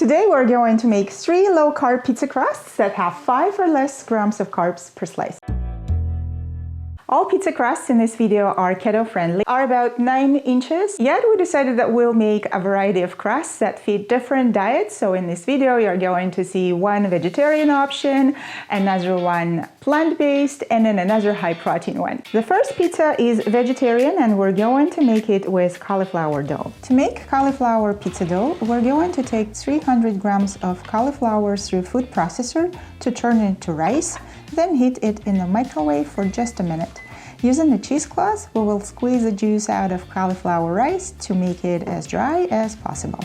Today we're going to make 3 low-carb pizza crusts that have 5 or less grams of carbs per slice. All pizza crusts in this video are keto-friendly, are about 9 inches, yet we decided that we'll make a variety of crusts that fit different diets. So in this video you're going to see one vegetarian option, another one plant-based, and then another high-protein one. The first pizza is vegetarian and we're going to make it with cauliflower dough. To make cauliflower pizza dough, we're going to take 300 grams of cauliflower through food processor to turn it into rice, then heat it in the microwave for just a minute. Using the cheesecloth, we will squeeze the juice out of cauliflower rice to make it as dry as possible.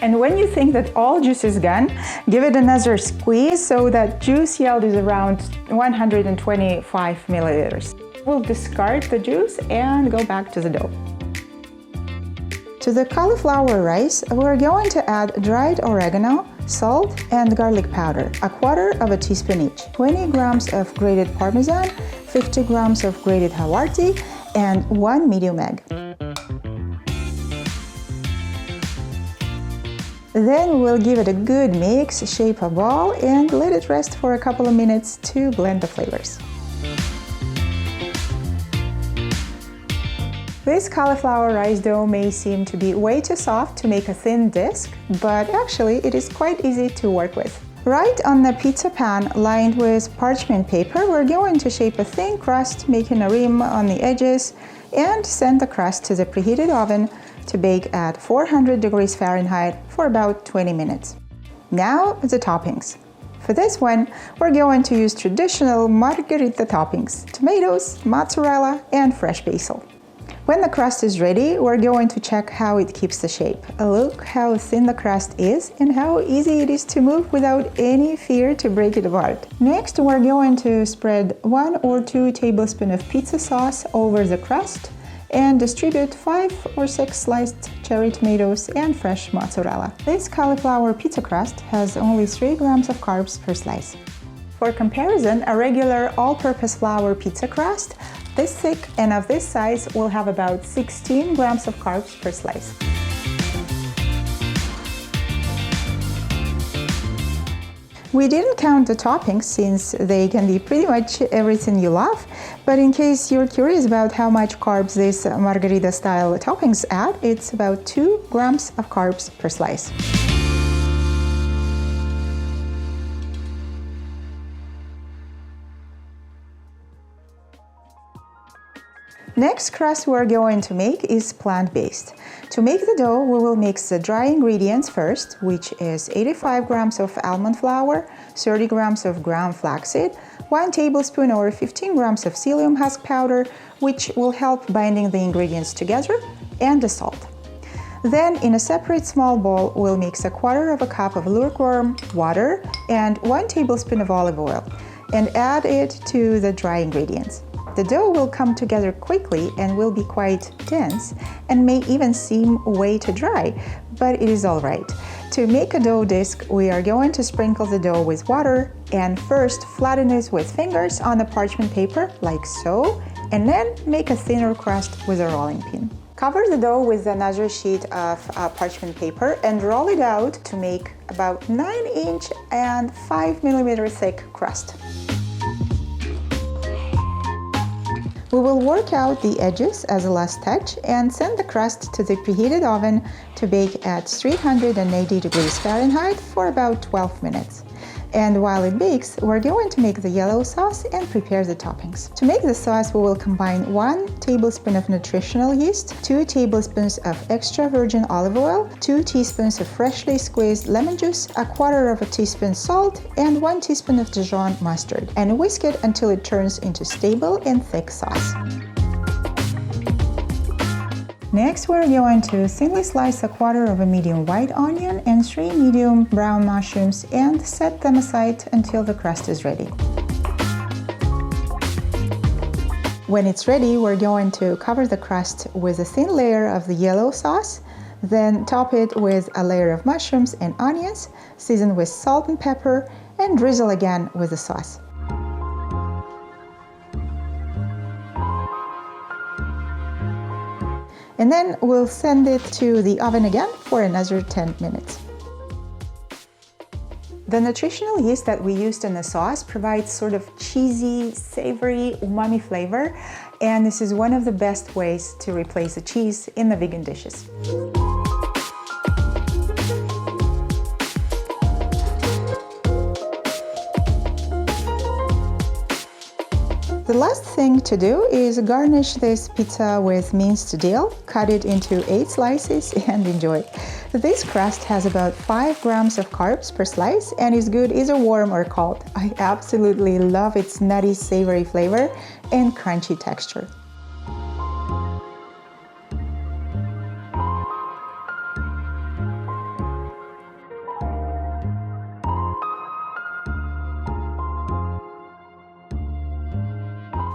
And when you think that all juice is gone, give it another squeeze so that juice yield is around 125 milliliters. We'll discard the juice and go back to the dough. To the cauliflower rice, we're going to add dried oregano, salt, and garlic powder, a quarter of a teaspoon each, 20 grams of grated parmesan, 50 grams of grated Havarti, and 1 medium egg. Then we'll give it a good mix, shape a ball, and let it rest for a couple of minutes to blend the flavors. This cauliflower rice dough may seem to be way too soft to make a thin disc, but actually it is quite easy to work with. Right on the pizza pan lined with parchment paper, we're going to shape a thin crust, making a rim on the edges, and send the crust to the preheated oven to bake at 400 degrees Fahrenheit for about 20 minutes. Now the toppings. For this one, we're going to use traditional margherita toppings, tomatoes, mozzarella, and fresh basil. When the crust is ready, we're going to check how it keeps the shape. Look how thin the crust is and how easy it is to move without any fear to break it apart. Next, we're going to spread 1 or 2 tablespoons of pizza sauce over the crust and distribute 5 or 6 sliced cherry tomatoes and fresh mozzarella. This cauliflower pizza crust has only 3 grams of carbs per slice. For comparison, a regular all-purpose flour pizza crust this thick and of this size will have about 16 grams of carbs per slice. We didn't count the toppings since they can be pretty much everything you love, but in case you're curious about how much carbs these margarita-style toppings add, it's about 2 grams of carbs per slice. Next crust we're going to make is plant-based. To make the dough, we will mix the dry ingredients first, which is 85 grams of almond flour, 30 grams of ground flaxseed, 1 tablespoon or 15 grams of psyllium husk powder, which will help binding the ingredients together, and the salt. Then, in a separate small bowl, we'll mix a quarter of a cup of lukewarm water and 1 tablespoon of olive oil, and add it to the dry ingredients. The dough will come together quickly and will be quite dense and may even seem way too dry, but it is all right. To make a dough disc, we are going to sprinkle the dough with water and first flatten it with fingers on the parchment paper, like so, and then make a thinner crust with a rolling pin. Cover the dough with another sheet of parchment paper and roll it out to make about 9-inch and 5mm thick crust. We will work out the edges as a last touch and send the crust to the preheated oven to bake at 380 degrees Fahrenheit for about 12 minutes. And while it bakes, we're going to make the yellow sauce and prepare the toppings. To make the sauce, we will combine 1 tablespoon of nutritional yeast, 2 tablespoons of extra virgin olive oil, 2 teaspoons of freshly squeezed lemon juice, a quarter of a teaspoon salt, and 1 teaspoon of Dijon mustard, and whisk it until it turns into stable and thick sauce. Next, we're going to thinly slice a quarter of a medium white onion and 3 medium brown mushrooms and set them aside until the crust is ready. When it's ready, we're going to cover the crust with a thin layer of the yellow sauce, then top it with a layer of mushrooms and onions, season with salt and pepper, and drizzle again with the sauce. And then we'll send it to the oven again for another 10 minutes. The nutritional yeast that we used in the sauce provides sort of cheesy, savory, umami flavor, and this is one of the best ways to replace the cheese in the vegan dishes. The last thing to do is garnish this pizza with minced dill, cut it into 8 slices and enjoy. This crust has about 5 grams of carbs per slice and is good either warm or cold. I absolutely love its nutty, savory flavor and crunchy texture.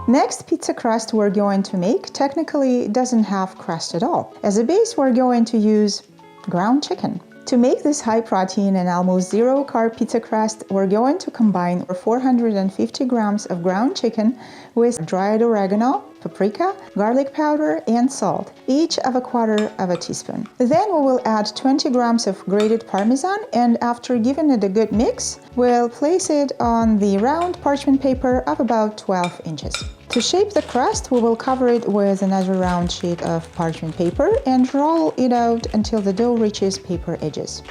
Next pizza crust we're going to make technically doesn't have crust at all. As a base, we're going to use ground chicken. To make this high protein and almost zero carb pizza crust, we're going to combine 450 grams of ground chicken with dried oregano, paprika, garlic powder, and salt, each of 1/4 teaspoon. Then we will add 20 grams of grated parmesan, and after giving it a good mix, we'll place it on the round parchment paper of about 12 inches. To shape the crust, we will cover it with another round sheet of parchment paper and roll it out until the dough reaches paper edges.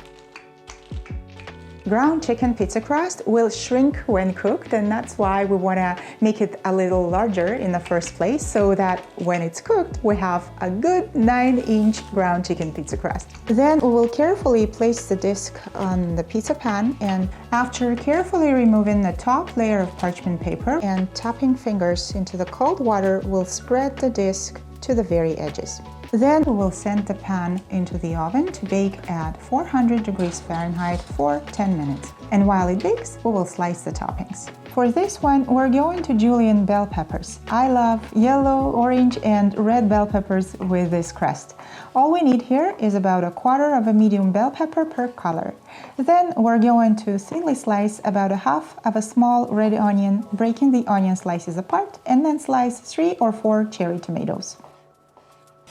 Ground chicken pizza crust will shrink when cooked, and that's why we want to make it a little larger in the first place, so that when it's cooked, we have a good 9-inch ground chicken pizza crust. Then we will carefully place the disc on the pizza pan, and after carefully removing the top layer of parchment paper and tapping fingers into the cold water, we'll spread the disc to the very edges. Then we will send the pan into the oven to bake at 400 degrees Fahrenheit for 10 minutes. And while it bakes, we will slice the toppings. For this one, we're going to julienne bell peppers. I love yellow, orange, and red bell peppers with this crust. All we need here is about 1/4 medium bell pepper per color. Then we're going to thinly slice about 1/2 of a small red onion, breaking the onion slices apart, and then slice 3 or 4 cherry tomatoes.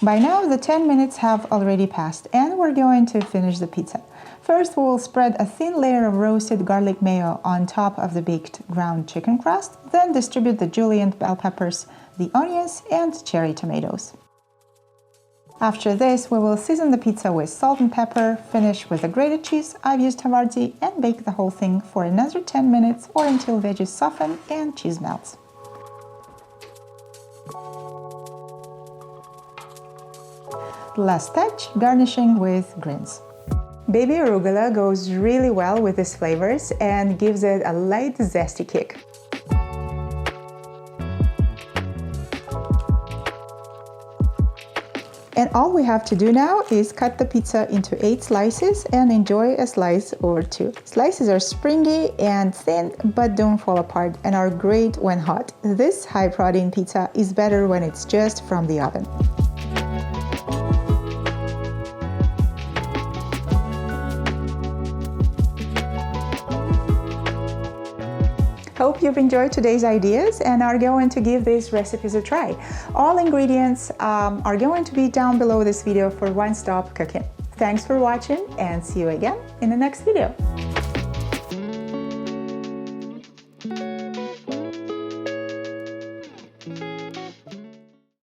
By now, the 10 minutes have already passed, and we're going to finish the pizza. First, we will spread a thin layer of roasted garlic mayo on top of the baked ground chicken crust, then distribute the julienne bell peppers, the onions, and cherry tomatoes. After this, we will season the pizza with salt and pepper, finish with the grated cheese. I've used Havarti, and bake the whole thing for another 10 minutes or until veggies soften and cheese melts. Last touch, garnishing with greens. Baby arugula goes really well with these flavors and gives it a light, zesty kick. And all we have to do now is cut the pizza into 8 slices and enjoy a slice or 2. Slices are springy and thin, but don't fall apart and are great when hot. This high-protein pizza is better when it's just from the oven. Hope you've enjoyed today's ideas and are going to give these recipes a try. All ingredients are going to be down below this video for one-stop cooking. Thanks for watching and see you again in the next video.